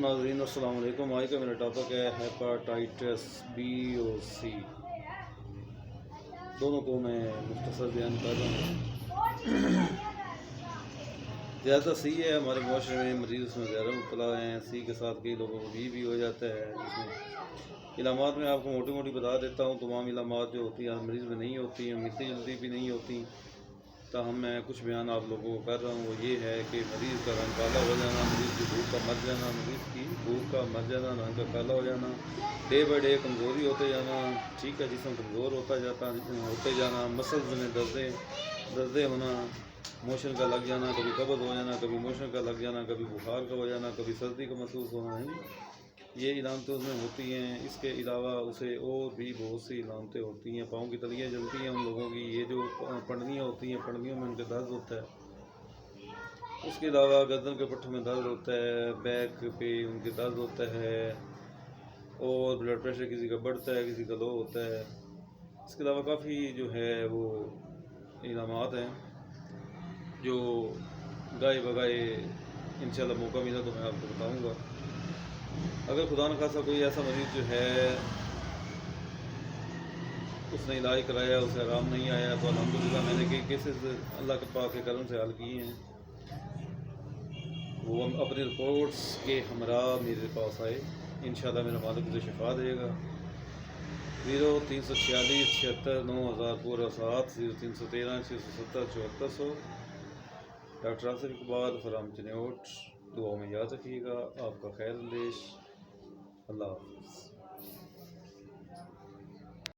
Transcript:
ناظرین السلام علیکم۔ آج کا میرا ٹاپک ہے ہیپاٹائٹس بی اور سی، دونوں کو میں مختصر بیان کر رہا ہوں۔ زیادہ سی ہے ہمارے معاشرے میں، مریض اس میں زیادہ مبتلا ہیں۔ سی کے ساتھ کئی لوگوں کو بھی ہو جاتا ہے۔ اس میں علامات میں آپ کو موٹی موٹی بتا دیتا ہوں۔ تمام علامات جو ہوتی ہیں مریض میں نہیں ہوتی ہیں، ملتی جلدی بھی نہیں ہوتی، تاہم میں کچھ بیان آپ لوگوں کو کر رہا ہوں۔ وہ یہ ہے کہ مریض کا رنگ کالا ہو جانا، مریض کی بھوک کا مر جانا، رنگ کا کالا ہو جانا، ڈے بائی ڈے کمزوری ہوتے جانا، ٹھیک ہے، جسم کمزور ہوتے جانا، مسلز میں دردیں ہونا، موشن کا لگ جانا، کبھی قبض ہو جانا، کبھی موشن کا لگ جانا، کبھی بخار کا ہو جانا، کبھی سردی کا محسوس ہونا ہے، یہ علامتیں اس میں ہوتی ہیں۔ اس کے علاوہ اسے اور بھی بہت سی علامتیں ہوتی ہیں۔ پاؤں کی تلیاں جلتی ہیں ان لوگوں کی، یہ جو پنڈلیاں ہوتی ہیں، پنڈلیوں میں ان کے درد ہوتا ہے۔ اس کے علاوہ گردن کے پٹھوں میں درد ہوتا ہے، بیک پہ ان کے درد ہوتا ہے، اور بلڈ پریشر کسی کا بڑھتا ہے، کسی کا لو ہوتا ہے۔ اس کے علاوہ کافی جو ہے وہ علامات ہیں جو گائے بگائے انشاءاللہ موقع ملا تو میں آپ کو بتاؤں گا۔ اگر خدا نخواستہ کوئی ایسا مریض جو ہے اس نے علاج کرایا، اسے آرام نہیں آیا، تو الحمدللہ میں نے کئی کیسز اللہ کے پاک کے کرم سے حل کیے ہیں۔ وہ اپنے رپورٹس کے ہمراہ میرے پاس آئے، انشاءاللہ میرا مالک اسے شفا دے گا۔ 0346 76 9000 پورا 7 0313 670 7400 ڈاکٹر آصف اقبال فرام چنیوٹ۔ دعاؤں میں یاد رکھیے گا۔ آپ کا خیر اندیش۔ اللہ حافظ۔